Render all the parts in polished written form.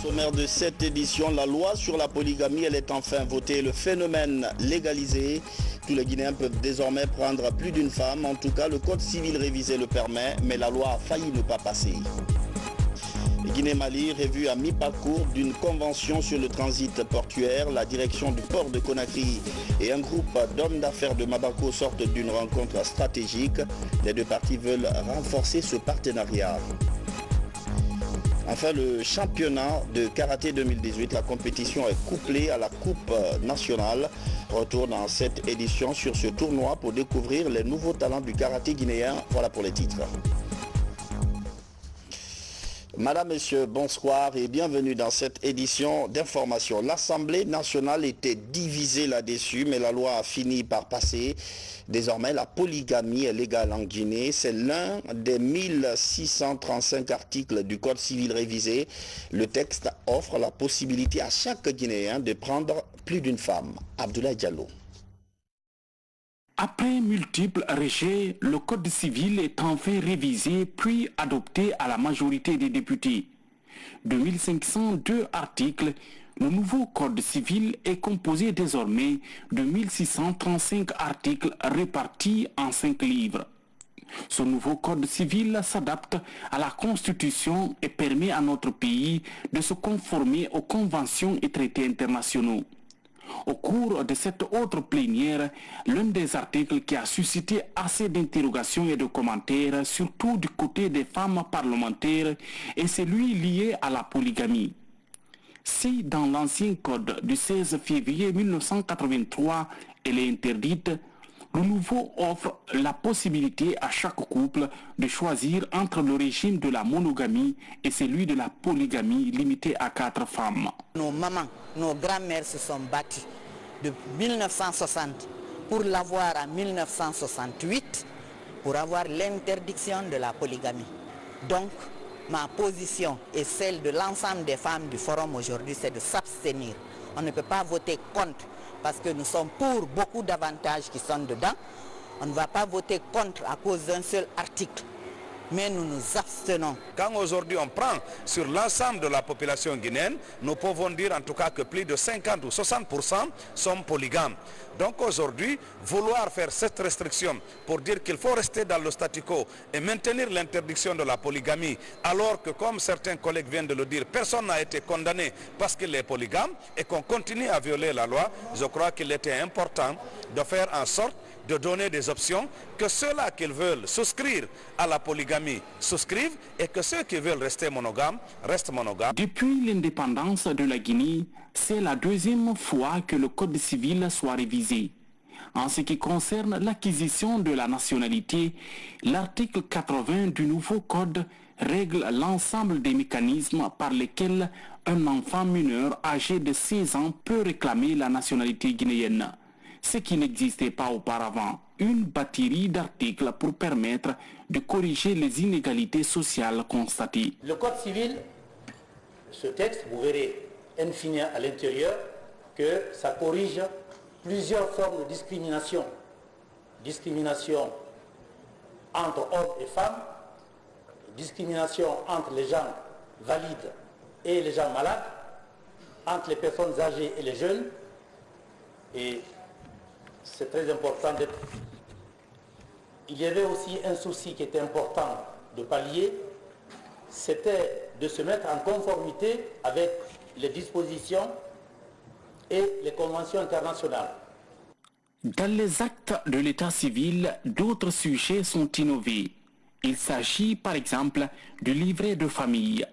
sommaire de cette édition, la loi sur la polygamie, elle est enfin votée. Le phénomène légalisé. Tous les Guinéens peuvent désormais prendre plus d'une femme. En tout cas, le code civil révisé le permet, mais la loi a failli ne pas passer. Guinée-Mali, revue à mi-parcours d'une convention sur le transit portuaire. La direction du port de Conakry et un groupe d'hommes d'affaires de Mabako sortent d'une rencontre stratégique. Les deux parties veulent renforcer ce partenariat. Enfin, le championnat de karaté 2018, la compétition est couplée à la Coupe nationale. Retour dans cette édition sur ce tournoi pour découvrir les nouveaux talents du karaté guinéen. Voilà pour les titres. Madame, Monsieur, bonsoir et bienvenue dans cette édition d'information. L'Assemblée nationale était divisée là-dessus, mais la loi a fini par passer. Désormais, la polygamie est légale en Guinée. C'est l'un des 1635 articles du Code civil révisé. Le texte offre la possibilité à chaque Guinéen de prendre plus d'une femme. Abdoulaye Diallo. Après multiples rejets, le Code civil est enfin révisé puis adopté à la majorité des députés. De 1502 articles, le nouveau Code civil est composé désormais de 1635 articles répartis en 5 livres. Ce nouveau Code civil s'adapte à la Constitution et permet à notre pays de se conformer aux conventions et traités internationaux. Au cours de cette autre plénière, l'un des articles qui a suscité assez d'interrogations et de commentaires, surtout du côté des femmes parlementaires, est celui lié à la polygamie. Si dans l'ancien code du 16 février 1983, elle est interdite, le nouveau offre la possibilité à chaque couple de choisir entre le régime de la monogamie et celui de la polygamie limitée à 4 femmes. Nos mamans, nos grands-mères se sont battues de 1960 pour l'avoir en 1968, pour avoir l'interdiction de la polygamie. Donc, ma position et celle de l'ensemble des femmes du forum aujourd'hui, c'est de s'abstenir. On ne peut pas voter contre parce que nous sommes pour beaucoup d'avantages qui sont dedans. On ne va pas voter contre à cause d'un seul article, mais nous nous abstenons. Quand aujourd'hui on prend sur l'ensemble de la population guinéenne, nous pouvons dire en tout cas que plus de 50 ou 60% sont polygames. Donc aujourd'hui, vouloir faire cette restriction pour dire qu'il faut rester dans le statu quo et maintenir l'interdiction de la polygamie, alors que comme certains collègues viennent de le dire, personne n'a été condamné parce qu'il est polygame et qu'on continue à violer la loi, je crois qu'il était important de faire en sorte de donner des options, que ceux-là qui veulent souscrire à la polygamie souscrivent et que ceux qui veulent rester monogames restent monogames. Depuis l'indépendance de la Guinée, c'est la deuxième fois que le Code civil soit révisé. En ce qui concerne l'acquisition de la nationalité, l'article 80 du nouveau Code règle l'ensemble des mécanismes par lesquels un enfant mineur âgé de 16 ans peut réclamer la nationalité guinéenne. Ce qui n'existait pas auparavant, une batterie d'articles pour permettre de corriger les inégalités sociales constatées. Le Code civil, ce texte, vous verrez in fine à l'intérieur que ça corrige plusieurs formes de discrimination. Discrimination entre hommes et femmes, discrimination entre les gens valides et les gens malades, entre les personnes âgées et les jeunes, et c'est très important d'être... Il y avait aussi un souci qui était important de pallier, c'était de se mettre en conformité avec les dispositions et les conventions internationales. Dans les actes de l'état civil, d'autres sujets sont innovés. Il s'agit par exemple du livret de famille.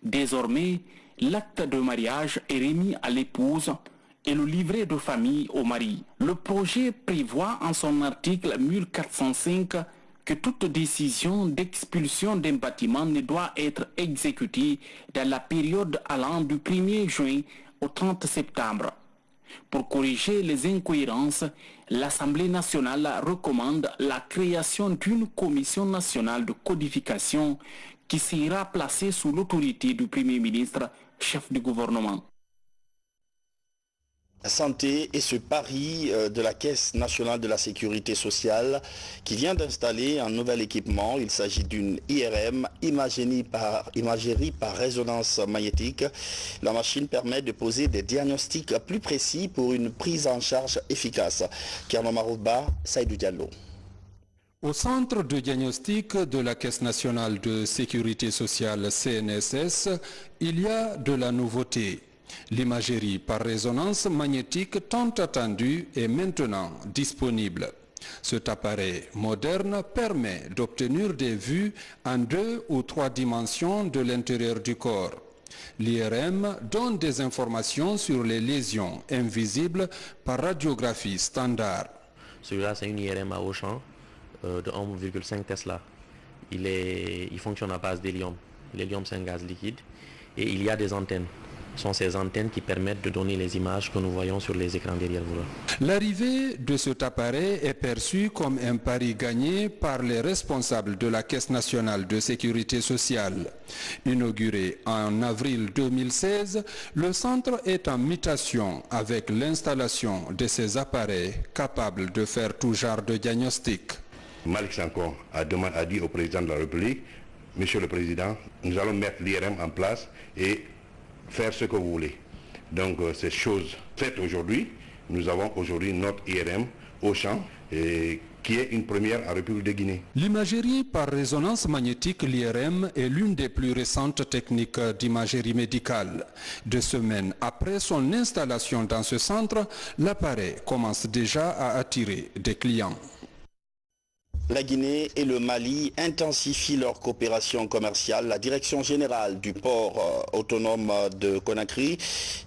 Désormais, l'acte de mariage est remis à l'épouse et le livret de famille au mari. Le projet prévoit en son article 1405 que toute décision d'expulsion d'un bâtiment ne doit être exécutée dans la période allant du 1er juin au 30 septembre. Pour corriger les incohérences, l'Assemblée nationale recommande la création d'une commission nationale de codification qui sera placée sous l'autorité du Premier ministre, chef du gouvernement. Santé et ce pari de la Caisse nationale de la sécurité sociale qui vient d'installer un nouvel équipement. Il s'agit d'une IRM, imagerie par résonance magnétique. La machine permet de poser des diagnostics plus précis pour une prise en charge efficace. Kerno Marouba, Saïdou Diallo. Au centre de diagnostic de la Caisse nationale de sécurité sociale CNSS, il y a de la nouveauté. L'imagerie par résonance magnétique tant attendue est maintenant disponible. Cet appareil moderne permet d'obtenir des vues en 2 ou 3 dimensions de l'intérieur du corps. L'IRM donne des informations sur les lésions invisibles par radiographie standard. Celui-là, c'est une IRM à haut champ de 1,5 Tesla. Il fonctionne à base d'hélium. L'hélium, c'est un gaz liquide. Et il y a des antennes. Ce sont ces antennes qui permettent de donner les images que nous voyons sur les écrans derrière vous. L'arrivée de cet appareil est perçue comme un pari gagné par les responsables de la Caisse nationale de sécurité sociale. Inauguré en avril 2016, le centre est en mutation avec l'installation de ces appareils capables de faire tout genre de diagnostic. Malick Sanko a dit au président de la République, Monsieur le Président, nous allons mettre l'IRM en place et faire ce que vous voulez. Donc c'est chose faite aujourd'hui. Nous avons aujourd'hui notre IRM au champ qui est une première en République de Guinée. L'imagerie par résonance magnétique, l'IRM, est l'une des plus récentes techniques d'imagerie médicale. 2 semaines après son installation dans ce centre, l'appareil commence déjà à attirer des clients. La Guinée et le Mali intensifient leur coopération commerciale. La direction générale du port autonome de Conakry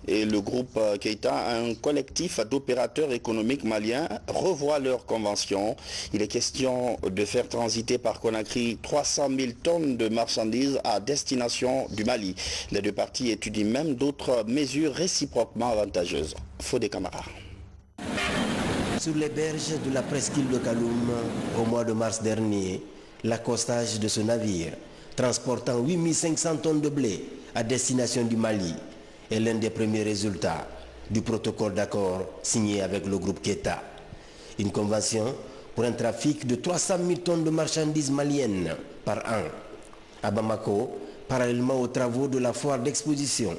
et le groupe Keita, un collectif d'opérateurs économiques maliens, revoient leur convention. Il est question de faire transiter par Conakry 300 000 tonnes de marchandises à destination du Mali. Les 2 parties étudient même d'autres mesures réciproquement avantageuses. Fodé Camara. Sur les berges de la presqu'île de Kaloum, au mois de mars dernier, l'accostage de ce navire, transportant 8500 tonnes de blé à destination du Mali, est l'un des premiers résultats du protocole d'accord signé avec le groupe Keita. Une convention pour un trafic de 300 000 tonnes de marchandises maliennes par an. À Bamako, parallèlement aux travaux de la foire d'exposition,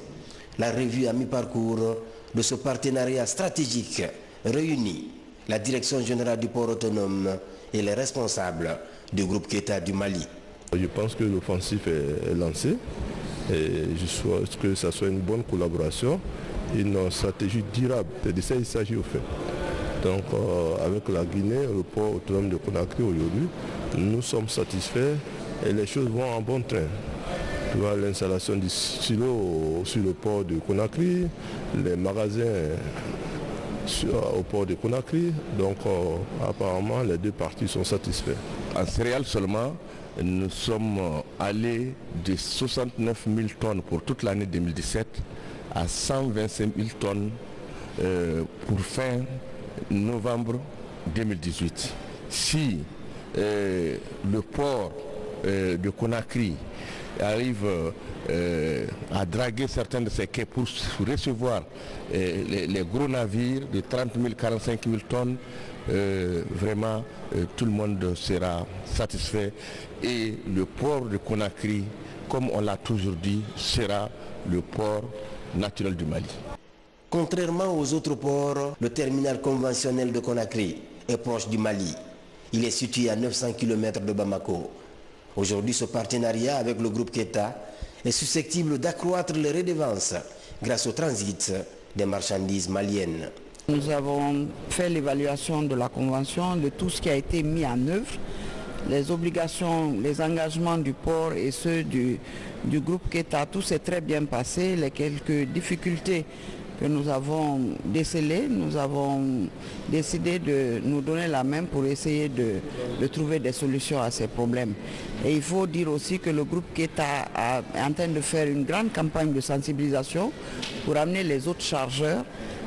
la revue à mi-parcours de ce partenariat stratégique réunit la direction générale du port autonome et les responsables du groupe Keita du Mali. Je pense que l'offensive est lancée et je souhaite que ça soit une bonne collaboration, une stratégie durable. C'est de ça qu'il s'agit au fait. Donc avec la Guinée, le port autonome de Conakry aujourd'hui, nous sommes satisfaits et les choses vont en bon train. Tu vois, l'installation du silo sur le port de Conakry, les magasins au port de Conakry, donc apparemment les 2 parties sont satisfaits. En céréales seulement, nous sommes allés de 69 000 tonnes pour toute l'année 2017 à 125 000 tonnes pour fin novembre 2018. Si le port de Conakry arrive à draguer certains de ces quais pour recevoir les gros navires de 30 000, 45 000 tonnes, vraiment tout le monde sera satisfait et le port de Conakry, comme on l'a toujours dit, sera le port naturel du Mali. Contrairement aux autres ports, le terminal conventionnel de Conakry est proche du Mali. Il est situé à 900 km de Bamako. Aujourd'hui, ce partenariat avec le groupe Keita est susceptible d'accroître les redevances grâce au transit des marchandises maliennes. Nous avons fait l'évaluation de la convention, de tout ce qui a été mis en œuvre, les obligations, les engagements du port et ceux du groupe Keita, tout s'est très bien passé. Les quelques difficultés que nous avons décelées, nous avons décidé de nous donner la main pour essayer de trouver des solutions à ces problèmes. Et il faut dire aussi que le groupe Keita est en train de faire une grande campagne de sensibilisation pour amener les autres chargeurs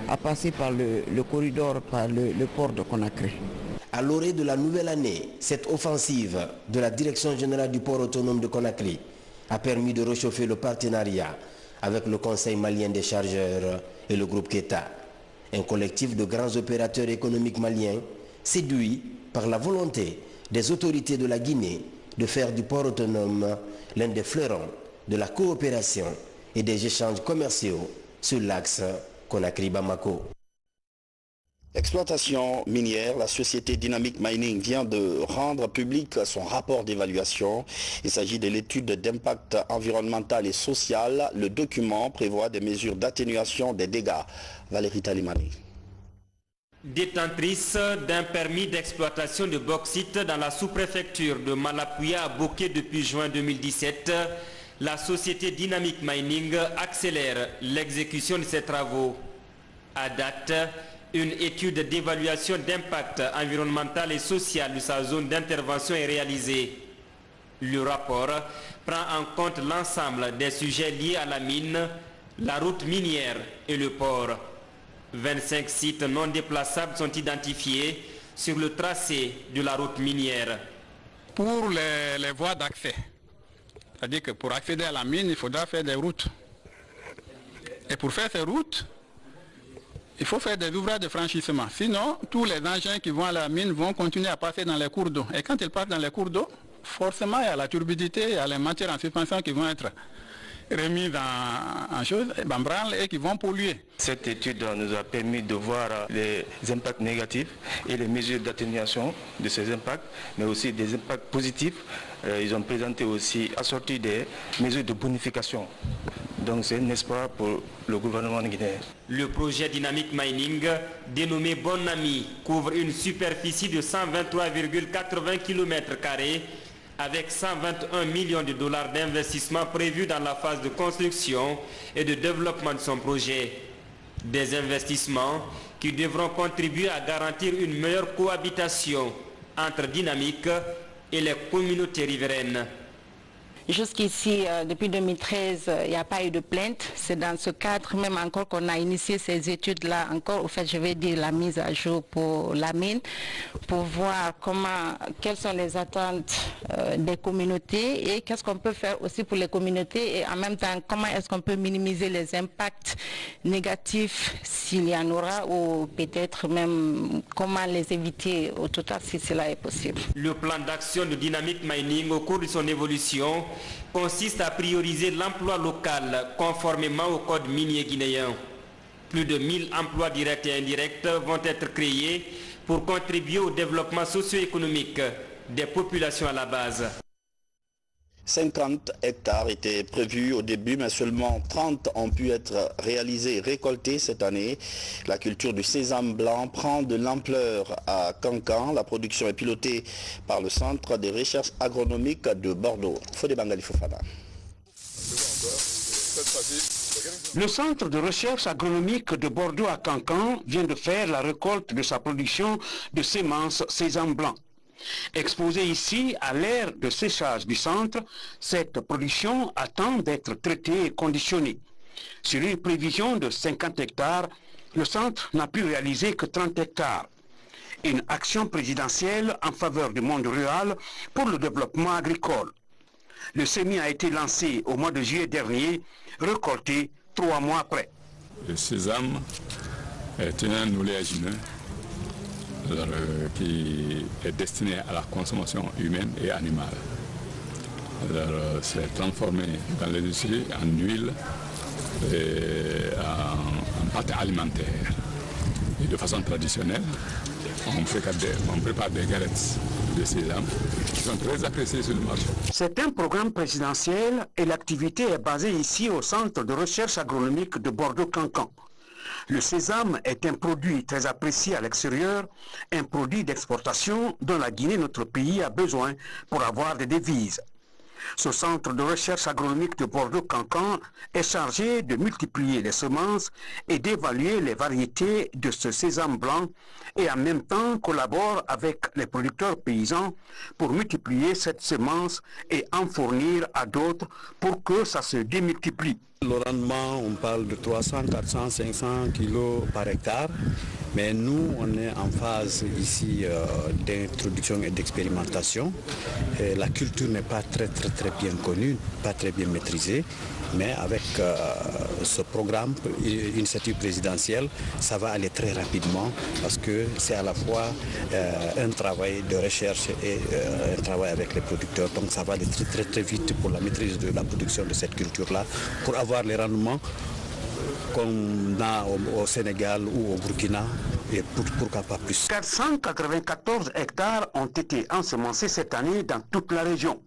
à passer par le corridor, par le port de Conakry. À l'orée de la nouvelle année, cette offensive de la Direction générale du port autonome de Conakry a permis de réchauffer le partenariat avec le Conseil malien des chargeurs et le groupe Keita. un collectif de grands opérateurs économiques maliens séduits par la volonté des autorités de la Guinée de faire du port autonome l'un des fleurons de la coopération et des échanges commerciaux sur l'axe Conakry-Bamako. Exploitation minière, la société Dynamic Mining vient de rendre public son rapport d'évaluation. Il s'agit de l'étude d'impact environnemental et social. Le document prévoit des mesures d'atténuation des dégâts. Valérie Talimani. Détentrice d'un permis d'exploitation de bauxite dans la sous-préfecture de Malapouya à Boké depuis juin 2017, la société Dynamic Mining accélère l'exécution de ses travaux. À date, une étude d'évaluation d'impact environnemental et social de sa zone d'intervention est réalisée. Le rapport prend en compte l'ensemble des sujets liés à la mine, la route minière et le port. 25 sites non déplaçables sont identifiés sur le tracé de la route minière. Pour les voies d'accès, c'est-à-dire que pour accéder à la mine, il faudra faire des routes. Et pour faire ces routes, il faut faire des ouvrages de franchissement. Sinon, tous les engins qui vont à la mine vont continuer à passer dans les cours d'eau. Et quand ils passent dans les cours d'eau, forcément, il y a la turbidité, il y a les matières en suspension qui vont être remises en branle et qui vont polluer. Cette étude nous a permis de voir les impacts négatifs et les mesures d'atténuation de ces impacts, mais aussi des impacts positifs. Ils ont présenté aussi assorti des mesures de bonification. Donc c'est un espoir pour le gouvernement guinéen. Le projet Dynamic Mining, dénommé Bon Ami, couvre une superficie de 123,80 km² avec 121 millions de dollars d'investissement prévus dans la phase de construction et de développement de son projet. Des investissements qui devront contribuer à garantir une meilleure cohabitation entre Dynamic et les communautés riveraines. Jusqu'ici, depuis 2013, il n'y a pas eu de plainte. C'est dans ce cadre même encore qu'on a initié ces études-là encore. Au fait, je vais dire la mise à jour pour la mine, pour voir quelles sont les attentes des communautés et qu'est-ce qu'on peut faire aussi pour les communautés et en même temps, comment est-ce qu'on peut minimiser les impacts négatifs s'il y en aura ou peut-être même comment les éviter au total si cela est possible. Le plan d'action de Dynamic Mining au cours de son évolution consiste à prioriser l'emploi local conformément au code minier guinéen. Plus de 1000 emplois directs et indirects vont être créés pour contribuer au développement socio-économique des populations à la base. 50 hectares étaient prévus au début, mais seulement 30 ont pu être réalisés et récoltés cette année. La culture du sésame blanc prend de l'ampleur à Cancan. La production est pilotée par le Centre des recherches agronomiques de Bordeaux. Fodé Bangali Fofana. Le Centre de recherche agronomique de Bordeaux à Cancan vient de faire la récolte de sa production de semences sésame blanc. Exposée ici à l'ère de séchage du centre, cette production attend d'être traitée et conditionnée. Sur une prévision de 50 hectares, le centre n'a pu réaliser que 30 hectares. Une action présidentielle en faveur du monde rural pour le développement agricole. Le semis a été lancé au mois de juillet dernier, récolté 3 mois après. Le sésame est un oléagineux qui est destiné à la consommation humaine et animale. C'est transformé dans l'industrie en huile et en pâte alimentaire. Et de façon traditionnelle, on prépare des galettes de sésame qui sont très appréciées sur le marché. C'est un programme présidentiel et l'activité est basée ici au Centre de recherche agronomique de Bordeaux-Cancan. Le sésame est un produit très apprécié à l'extérieur, un produit d'exportation dont la Guinée, notre pays, a besoin pour avoir des devises. Ce centre de recherche agronomique de Bordeaux-Cancan est chargé de multiplier les semences et d'évaluer les variétés de ce sésame blanc et en même temps collabore avec les producteurs paysans pour multiplier cette semence et en fournir à d'autres pour que ça se démultiplie. Le rendement, on parle de 300, 400, 500 kilos par hectare. Mais nous, on est en phase ici d'introduction et d'expérimentation. La culture n'est pas très bien connue, pas très bien maîtrisée. Mais avec ce programme, initiative présidentielle, ça va aller très rapidement parce que c'est à la fois un travail de recherche et un travail avec les producteurs. Donc ça va aller très vite pour la maîtrise de la production de cette culture-là, pour avoir les rendements comme a au Sénégal ou au Burkina et pourquoi pas plus. 494 hectares ont été ensemencés cette année dans toute la région.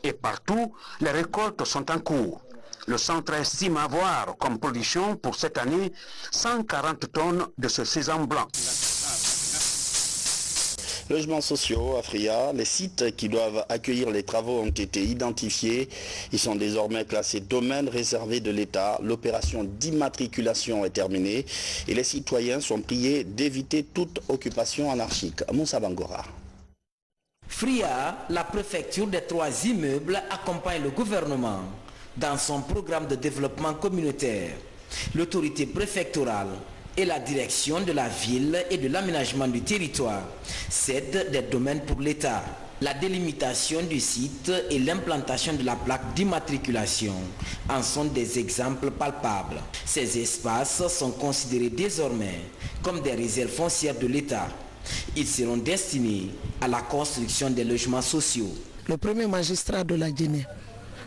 Et partout, les récoltes sont en cours. Le centre estime avoir comme production pour cette année 140 tonnes de ce sésame blanc. Logements sociaux, Afria, les sites qui doivent accueillir les travaux ont été identifiés. Ils sont désormais classés domaine réservé de l'État. L'opération d'immatriculation est terminée et les citoyens sont priés d'éviter toute occupation anarchique. Moussa Bangora. Fria, la préfecture des 3 immeubles, accompagne le gouvernement dans son programme de développement communautaire. L'autorité préfectorale et la direction de la ville et de l'aménagement du territoire cèdent des domaines pour l'État. La délimitation du site et l'implantation de la plaque d'immatriculation en sont des exemples palpables. Ces espaces sont considérés désormais comme des réserves foncières de l'État. Ils seront destinés à la construction des logements sociaux. Le premier magistrat de la Guinée,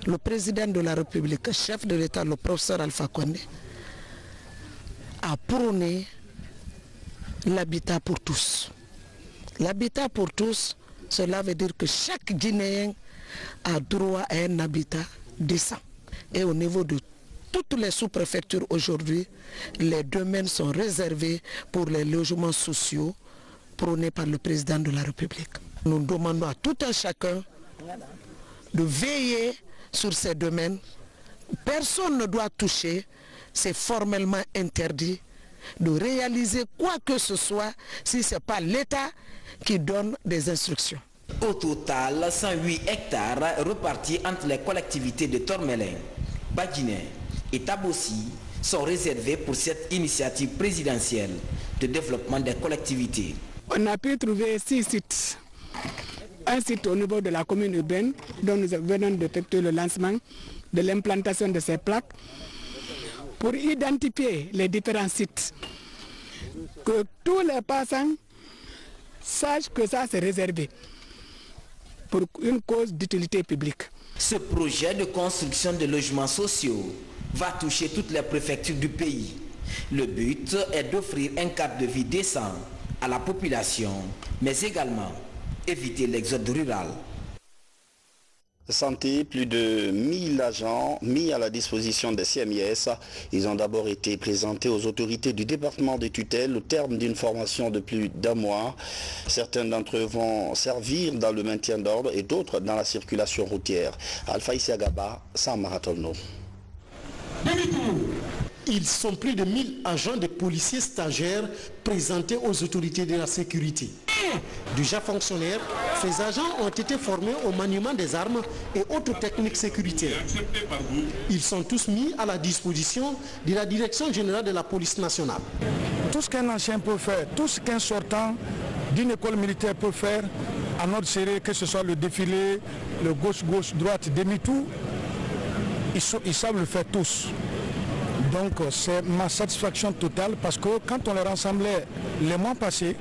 le président de la République, chef de l'État, le professeur Alpha Condé, a prôné l'habitat pour tous. L'habitat pour tous, cela veut dire que chaque Guinéen a droit à un habitat décent. Et au niveau de toutes les sous-préfectures aujourd'hui, les domaines sont réservés pour les logements sociaux prônés par le président de la République. Nous demandons à tout un chacun de veiller sur ces domaines. Personne ne doit toucher, c'est formellement interdit de réaliser quoi que ce soit si ce n'est pas l'État qui donne des instructions. Au total, 108 hectares repartis entre les collectivités de Tormelin, Badjiné et Tabossi sont réservés pour cette initiative présidentielle de développement des collectivités. On a pu trouver 6 sites. Un site au niveau de la commune urbaine dont nous venons d'effectuer le lancement de l'implantation de ces plaques pour identifier les différents sites. Que tous les passants sachent que ça c'est réservé pour une cause d'utilité publique. Ce projet de construction de logements sociaux va toucher toutes les préfectures du pays. Le but est d'offrir un cadre de vie décent à la population, mais également éviter l'exode rural. Santé, plus de 1000 agents mis à la disposition des CMIS. Ils ont d'abord été présentés aux autorités du département de tutelle au terme d'une formation de plus d'1 mois. Certains d'entre eux vont servir dans le maintien d'ordre et d'autres dans la circulation routière. Alpha Isiagaba, Sam Maratonno. Ils sont plus de 1000 agents de policiers stagiaires présentés aux autorités de la sécurité. Déjà fonctionnaires, ces agents ont été formés au maniement des armes et autres techniques sécuritaires. Ils sont tous mis à la disposition de la Direction générale de la police nationale. Tout ce qu'un ancien peut faire, tout ce qu'un sortant d'une école militaire peut faire, à notre série, que ce soit le défilé, le gauche-gauche, droite, demi-tour, ils savent le faire tous. Donc c'est ma satisfaction totale parce que quand on les rassemblait les mois passés,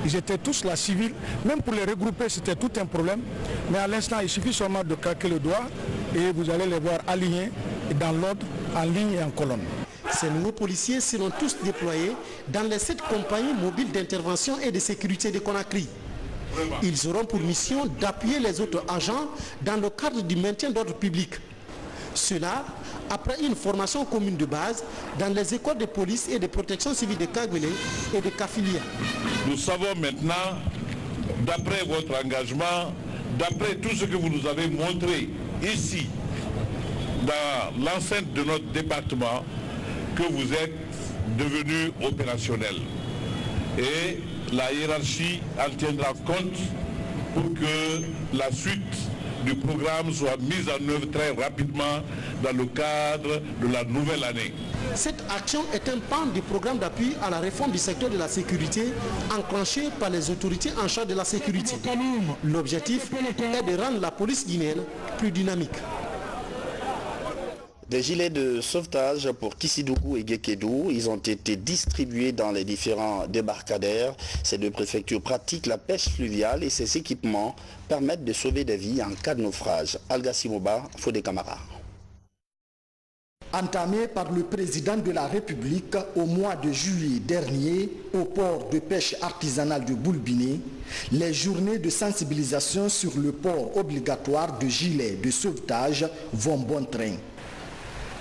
ils étaient tous là civils. Même pour les regrouper, c'était tout un problème. Mais à l'instant, il suffit seulement de claquer le doigt et vous allez les voir alignés dans l'ordre, en ligne et en colonne. Ces nouveaux policiers seront tous déployés dans les 7 compagnies mobiles d'intervention et de sécurité de Conakry. Ils auront pour mission d'appuyer les autres agents dans le cadre du maintien d'ordre public. Cela après une formation commune de base dans les écoles de police et de protection civile de Kagbele et de Kafilia. Nous savons maintenant, d'après votre engagement, d'après tout ce que vous nous avez montré ici, dans l'enceinte de notre département, que vous êtes devenu opérationnel. Et la hiérarchie en tiendra compte pour que la suite du programme soit mise en œuvre très rapidement dans le cadre de la nouvelle année. Cette action est un pan du programme d'appui à la réforme du secteur de la sécurité enclenché par les autorités en charge de la sécurité. L'objectif est de rendre la police guinéenne plus dynamique. Des gilets de sauvetage pour Kissidougou et Guékédou, ils ont été distribués dans les différents débarcadères. Ces deux préfectures pratiquent la pêche fluviale et ces équipements permettent de sauver des vies en cas de naufrage. Alga Simoba, Fodé Camara. Entamé par le président de la République au mois de juillet dernier au port de pêche artisanale de Boulbiné, les journées de sensibilisation sur le port obligatoire de gilets de sauvetage vont bon train.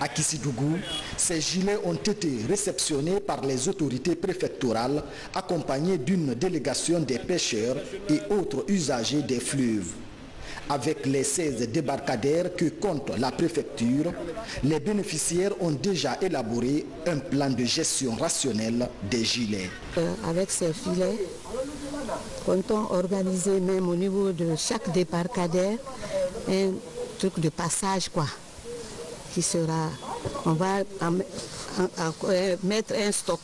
À Kissidougou, ces gilets ont été réceptionnés par les autorités préfectorales accompagnés d'une délégation des pêcheurs et autres usagers des fleuves. Avec les 16 débarcadères que compte la préfecture, les bénéficiaires ont déjà élaboré un plan de gestion rationnelle des gilets. Avec ces filets, comptons organiser même au niveau de chaque débarcadère un truc de passage qui sera, on va mettre un stock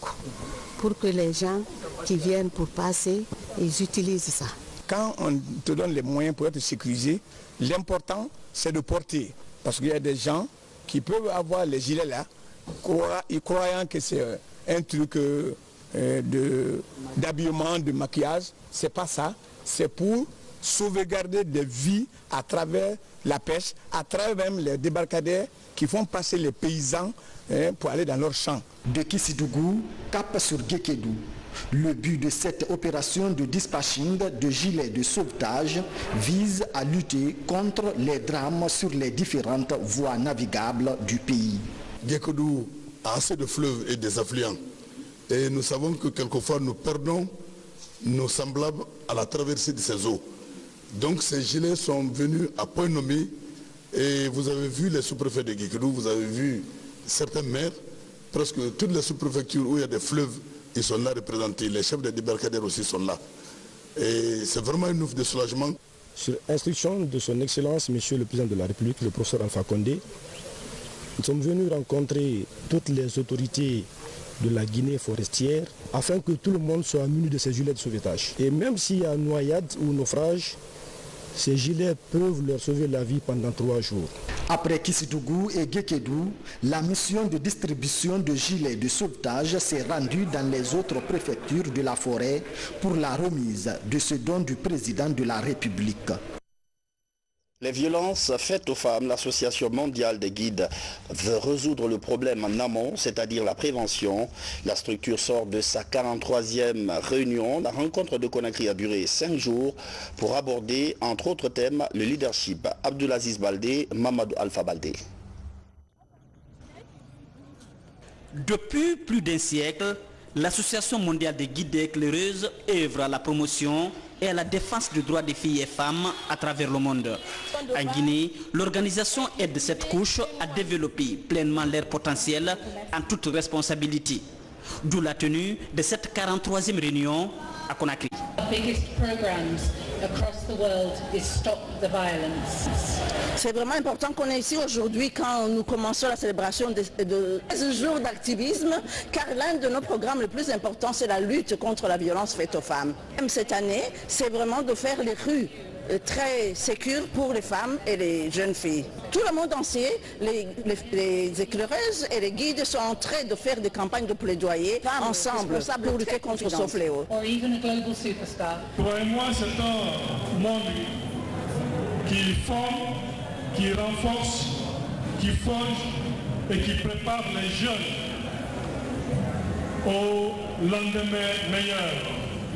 pour que les gens qui viennent pour passer, ils utilisent ça. Quand on te donne les moyens pour être sécurisé, l'important c'est de porter. Parce qu'il y a des gens qui peuvent avoir les gilets là, croyant que c'est un truc d'habillement, de maquillage. C'est pas ça. C'est pour sauvegarder des vies à travers la pêche, à travers même les débarcadères qui font passer les paysans pour aller dans leurs champs. De Kissidougou, cap sur Guékédou. Le but de cette opération de dispatching de gilets de sauvetage vise à lutter contre les drames sur les différentes voies navigables du pays. Guékédou a assez de fleuves et des affluents. Et nous savons que quelquefois nous perdons nos semblables à la traversée de ces eaux. Donc ces gilets sont venus à point nommé et vous avez vu les sous-préfets de Guékédou, vous avez vu certains maires, presque toutes les sous-préfectures où il y a des fleuves, ils sont là représentés, les chefs des débarcadères aussi sont là. Et c'est vraiment une ouf de soulagement. Sur instruction de son Excellence, Monsieur le Président de la République, le professeur Alpha Condé, nous sommes venus rencontrer toutes les autorités de la Guinée forestière afin que tout le monde soit muni de ces gilets de sauvetage. Et même s'il y a noyade ou naufrage, ces gilets peuvent leur sauver la vie pendant 3 jours. Après Kissidougou et Guékédou, la mission de distribution de gilets de sauvetage s'est rendue dans les autres préfectures de la forêt pour la remise de ce don du président de la République. Les violences faites aux femmes, l'Association mondiale des guides veut résoudre le problème en amont, c'est-à-dire la prévention. La structure sort de sa 43e réunion. La rencontre de Conakry a duré 5 jours pour aborder, entre autres thèmes, le leadership. Abdulaziz Baldé, Mamadou Alpha Baldé. Depuis plus d'un siècle, l'Association mondiale des guides et éclaireuses œuvre à la promotion et à la défense des droits des filles et femmes à travers le monde. En Guinée, l'organisation aide cette couche à développer pleinement leur potentiel en toute responsabilité. D'où la tenue de cette 43e réunion à Conakry. C'est vraiment important qu'on est ici aujourd'hui quand nous commençons la célébration de 16 jours d'activisme, car l'un de nos programmes les plus importants, c'est la lutte contre la violence faite aux femmes. Même cette année, c'est vraiment de faire les rues très sécures pour les femmes et les jeunes filles. Tout le monde entier, les éclaireuses et les guides sont en train de faire des campagnes de plaidoyer ensemble pour lutter contre ce fléau. Croyez-moi, c'est un monde qui forme, qui renforce, qui forge et qui prépare les jeunes au lendemain meilleur.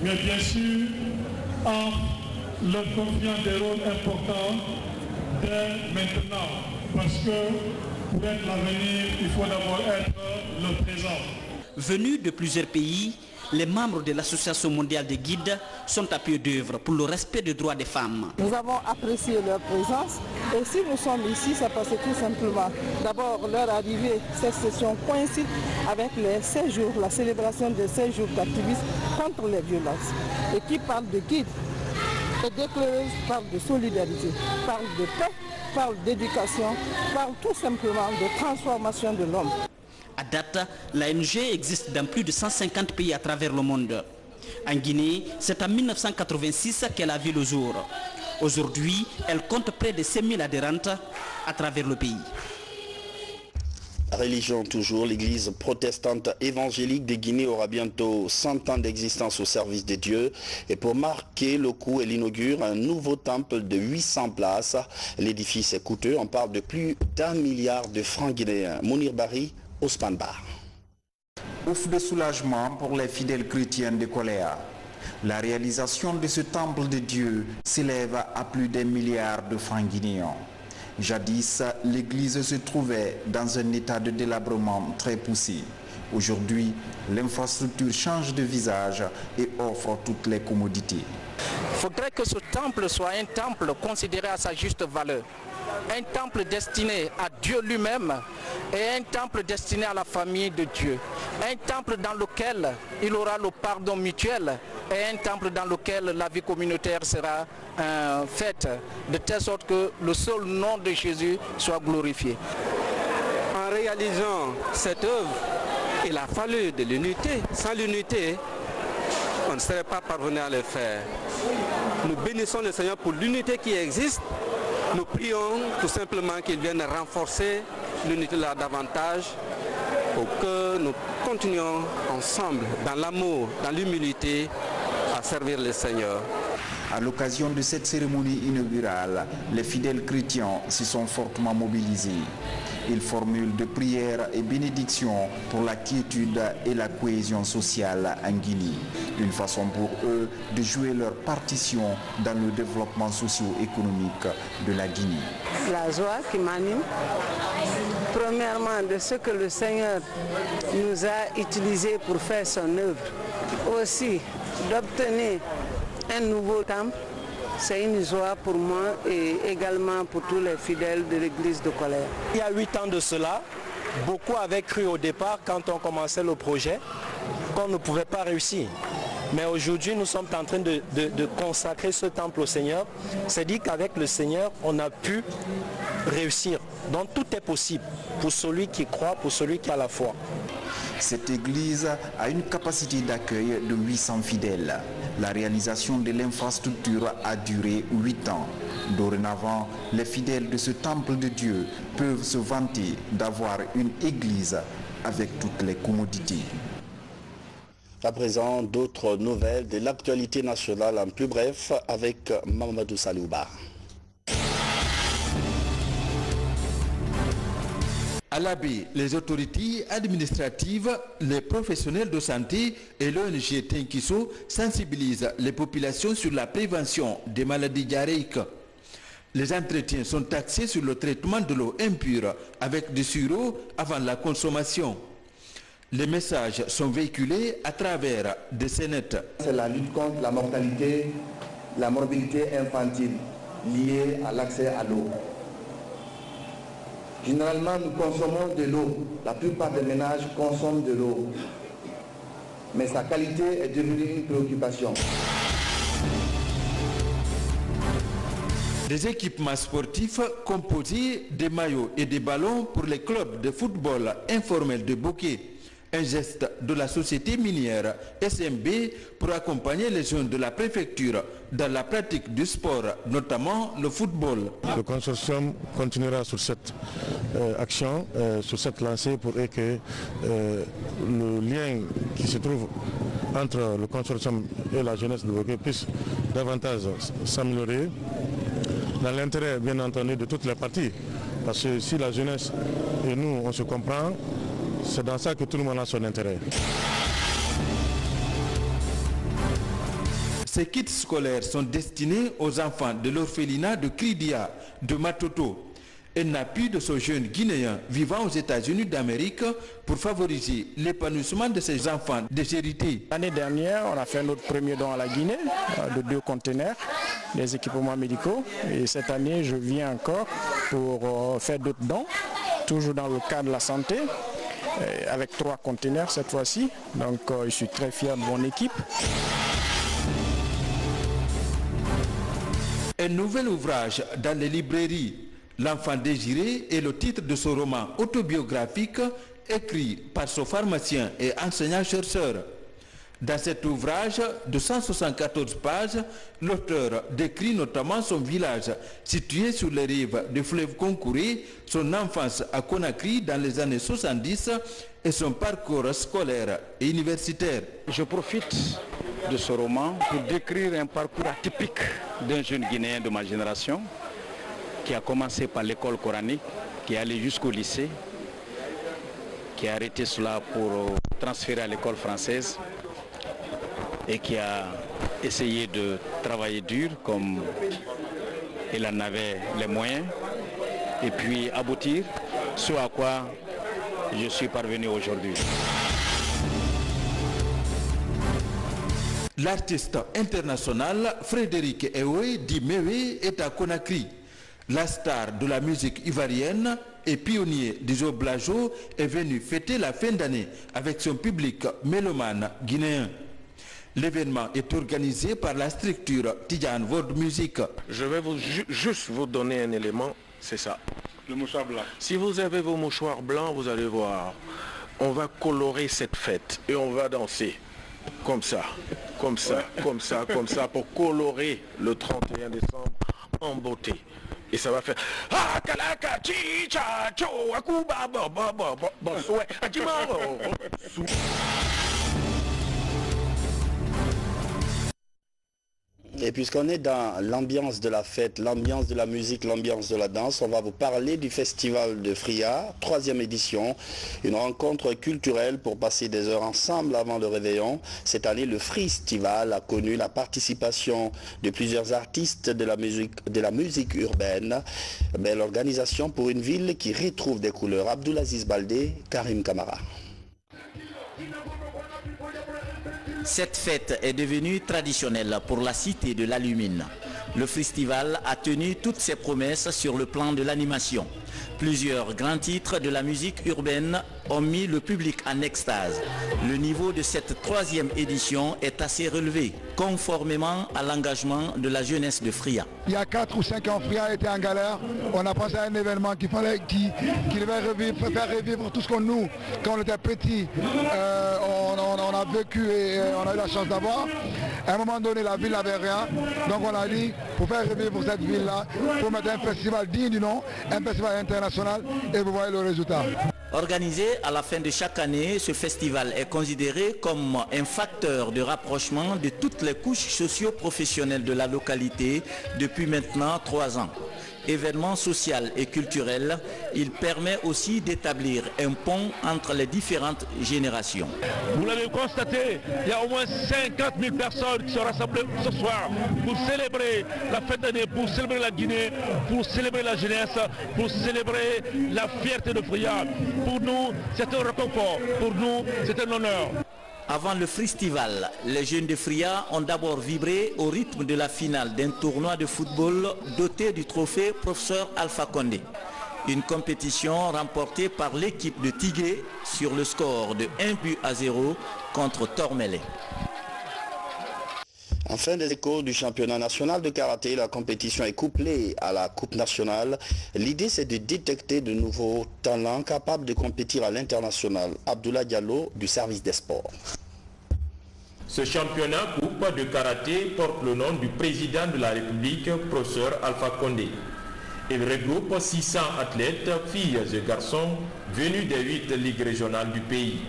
Mais bien sûr, en leur confiant des rôles importants dès maintenant. Parce que pour être l'avenir, il faut d'abord être le présent. Venus de plusieurs pays, les membres de l'Association mondiale des guides sont à pied d'œuvre pour le respect des droits des femmes. Nous avons apprécié leur présence et si nous sommes ici, c'est parce que tout simplement, d'abord leur arrivée, cette session coïncide avec les 16 jours, la célébration des 16 jours d'activisme contre les violences. Et qui parle de guides Et d'éclaireuse parle de solidarité, parle de paix, parle d'éducation, parle tout simplement de transformation de l'homme. À date, l'ANG existe dans plus de 150 pays à travers le monde. En Guinée, c'est en 1986 qu'elle a vu le jour. Aujourd'hui, elle compte près de 5000 adhérentes à travers le pays. Religion toujours, l'église protestante évangélique de Guinée aura bientôt 100 ans d'existence au service de Dieu. Et pour marquer le coup, elle inaugure un nouveau temple de 800 places. L'édifice est coûteux, on parle de plus d'1 milliard de francs guinéens. Mounir Bari, Ousmane Bar. Ouf de soulagement pour les fidèles chrétiens de Koléa. La réalisation de ce temple de Dieu s'élève à plus d'1 milliard de francs guinéens. Jadis, l'église se trouvait dans un état de délabrement très poussé. Aujourd'hui, l'infrastructure change de visage et offre toutes les commodités. Il faudrait que ce temple soit un temple considéré à sa juste valeur. Un temple destiné à Dieu lui-même et un temple destiné à la famille de Dieu. Un temple dans lequel il aura le pardon mutuel et un temple dans lequel la vie communautaire sera faite de telle sorte que le seul nom de Jésus soit glorifié. En réalisant cette œuvre, il a fallu de l'unité. Sans l'unité, on ne serait pas parvenu à le faire. Nous bénissons le Seigneur pour l'unité qui existe. Nous prions tout simplement qu'il vienne renforcer l'unité là davantage pour que nous continuions ensemble dans l'amour, dans l'humilité à servir le Seigneur. À l'occasion de cette cérémonie inaugurale, les fidèles chrétiens se sont fortement mobilisés. Ils formulent de prières et bénédictions pour la quiétude et la cohésion sociale en Guinée. Une façon pour eux de jouer leur partition dans le développement socio-économique de la Guinée. La joie qui m'anime, premièrement de ce que le Seigneur nous a utilisé pour faire son œuvre. Aussi d'obtenir un nouveau temple, c'est une joie pour moi et également pour tous les fidèles de l'église de Koléa. Il y a 8 ans de cela, beaucoup avaient cru au départ quand on commençait le projet qu'on ne pouvait pas réussir. Mais aujourd'hui, nous sommes en train de consacrer ce temple au Seigneur. C'est dit qu'avec le Seigneur, on a pu réussir. Donc tout est possible pour celui qui croit, pour celui qui a la foi. Cette église a une capacité d'accueil de 800 fidèles. La réalisation de l'infrastructure a duré 8 ans. Dorénavant, les fidèles de ce temple de Dieu peuvent se vanter d'avoir une église avec toutes les commodités. À présent, d'autres nouvelles de l'actualité nationale en plus bref avec Mamadou Salouba. À l'AB, les autorités administratives, les professionnels de santé et l'ONG Tenkiso sensibilisent les populations sur la prévention des maladies diarrhéiques. Les entretiens sont axés sur le traitement de l'eau impure avec du sirop avant la consommation. Les messages sont véhiculés à travers des scénettes. C'est la lutte contre la mortalité, la morbidité infantile liée à l'accès à l'eau. Généralement, nous consommons de l'eau. La plupart des ménages consomment de l'eau. Mais sa qualité est devenue une préoccupation. Des équipements sportifs composés des maillots et des ballons pour les clubs de football informels de Bokeh. Un geste de la société minière SMB pour accompagner les jeunes de la préfecture dans la pratique du sport, notamment le football. Le consortium continuera sur cette action, sur cette lancée pour que le lien qui se trouve entre le consortium et la jeunesse de Bokeh puisse davantage s'améliorer dans l'intérêt bien entendu de toutes les parties. Parce que si la jeunesse et nous on se comprend, c'est dans ça que tout le monde a son intérêt. Ces kits scolaires sont destinés aux enfants de l'orphelinat de Kridia, de Matoto, un appui de ce jeune Guinéen vivant aux États-Unis d'Amérique pour favoriser l'épanouissement de ces enfants déshérités. L'année dernière, on a fait notre premier don à la Guinée de 2 conteneurs, des équipements médicaux. Et cette année, je viens encore pour faire d'autres dons, toujours dans le cadre de la santé, avec 3 conteneurs cette fois-ci. Donc je suis très fier de mon équipe. Un nouvel ouvrage dans les librairies. L'enfant désiré est le titre de ce roman autobiographique écrit par son pharmacien et enseignant-chercheur. Dans cet ouvrage de 174 pages, l'auteur décrit notamment son village situé sur les rives du fleuve Concouré, son enfance à Conakry dans les années 70 et son parcours scolaire et universitaire. Je profite de ce roman pour décrire un parcours atypique d'un jeune Guinéen de ma génération qui a commencé par l'école coranique, qui est allé jusqu'au lycée, qui a arrêté cela pour transférer à l'école française et qui a essayé de travailler dur comme il en avait les moyens et puis aboutir, ce à quoi je suis parvenu aujourd'hui. L'artiste international Frédéric Ewe dit Mewe est à Conakry. La star de la musique ivoirienne et pionnier du Oblajo est venu fêter la fin d'année avec son public mélomane guinéen. L'événement est organisé par la structure Tidjane World Music. Je vais juste vous donner un élément, c'est ça. Le mouchoir blanc. Si vous avez vos mouchoirs blancs, vous allez voir, on va colorer cette fête et on va danser. Comme ça, comme ça, comme ça, comme ça, pour colorer le 31 décembre en beauté. Et ça va faire Et puisqu'on est dans l'ambiance de la fête, l'ambiance de la musique, l'ambiance de la danse, on va vous parler du festival de Fria, 3e édition, une rencontre culturelle pour passer des heures ensemble avant le réveillon. Cette année, le Fristival a connu la participation de plusieurs artistes de la musique urbaine. Belle organisation pour une ville qui retrouve des couleurs. Abdoulaziz Baldé, Karim Kamara. Cette fête est devenue traditionnelle pour la cité de l'Allumine. Le festival a tenu toutes ses promesses sur le plan de l'animation. Plusieurs grands titres de la musique urbaine ont mis le public en extase. Le niveau de cette 3e édition est assez relevé, conformément à l'engagement de la jeunesse de Fria. Il y a 4 ou 5 ans, Fria était en galère. On a pensé à un événement qui devait faire revivre tout ce qu'on nous, quand on était petits, on a vécu et on a eu la chance d'avoir. À un moment donné, la ville n'avait rien. Donc on a dit, pour faire revivre cette ville-là, pour mettre un festival digne du nom, un festival international, et vous voyez le résultat. Organisé à la fin de chaque année, ce festival est considéré comme un facteur de rapprochement de toutes les couches socio-professionnelles de la localité depuis maintenant 3 ans. Événement social et culturel, il permet aussi d'établir un pont entre les différentes générations. Vous l'avez constaté, il y a au moins 50 000 personnes qui sont rassemblées ce soir pour célébrer la fête d'année, pour célébrer la Guinée, pour célébrer la jeunesse, pour célébrer la fierté de Fria. Pour nous, c'est un réconfort, pour nous, c'est un honneur. Avant le festival, les jeunes de Fria ont d'abord vibré au rythme de la finale d'un tournoi de football doté du trophée Professeur Alpha Condé. Une compétition remportée par l'équipe de Tigué sur le score de 1-0 contre Tormelé. En fin des échos du championnat national de karaté, la compétition est couplée à la Coupe nationale. L'idée, c'est de détecter de nouveaux talents capables de compétir à l'international. Abdoulaye Diallo du service des sports. Ce championnat coupe de karaté porte le nom du président de la République, professeur Alpha Condé. Il regroupe 600 athlètes, filles et garçons, venus des 8 ligues régionales du pays.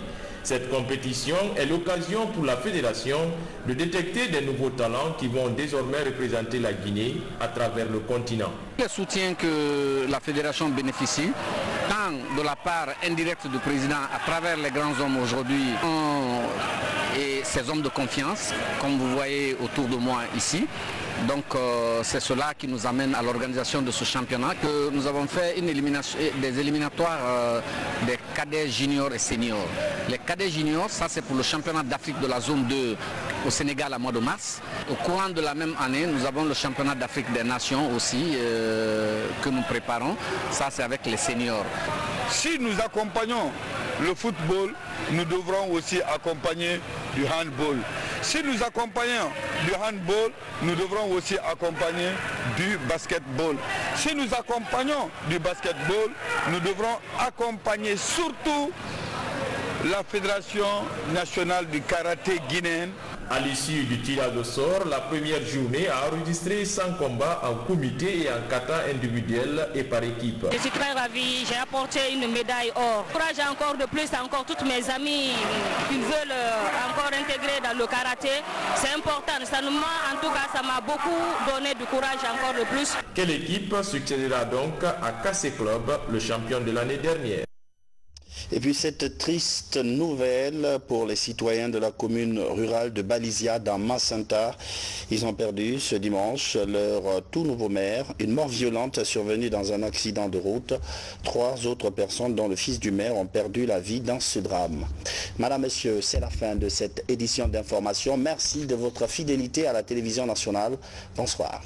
Cette compétition est l'occasion pour la fédération de détecter des nouveaux talents qui vont désormais représenter la Guinée à travers le continent. Le soutien que la fédération bénéficie, tant de la part indirecte du président à travers les grands hommes aujourd'hui et ces hommes de confiance, comme vous voyez autour de moi ici. Donc c'est cela qui nous amène à l'organisation de ce championnat, que nous avons fait des éliminatoires des cadets juniors et seniors. Les cadets juniors, ça c'est pour le championnat d'Afrique de la zone 2 au Sénégal à mois de mars. Au courant de la même année, nous avons le championnat d'Afrique des Nations aussi que nous préparons. Ça c'est avec les seniors. Si nous accompagnons le football, nous devrons aussi accompagner du handball. Si nous accompagnons du handball, nous devrons aussi accompagner du basketball. Si nous accompagnons du basketball, nous devrons accompagner surtout la Fédération nationale du karaté guinéenne. À l'issue du tirage au sort, la première journée a enregistré 100 combats en comité et en kata individuel et par équipe. Je suis très ravie, j'ai apporté une médaille or. Courage encore de plus, encore toutes mes amies qui veulent encore intégrer dans le karaté. C'est important, en tout cas ça m'a beaucoup donné du courage encore de plus. Quelle équipe succédera donc à Kassé Club, le champion de l'année dernière? Et puis cette triste nouvelle pour les citoyens de la commune rurale de Balisia dans Massinta. Ils ont perdu ce dimanche leur tout nouveau maire. Une mort violente est survenue dans un accident de route. 3 autres personnes, dont le fils du maire, ont perdu la vie dans ce drame. Madame, Messieurs, c'est la fin de cette édition d'information. Merci de votre fidélité à la télévision nationale. Bonsoir.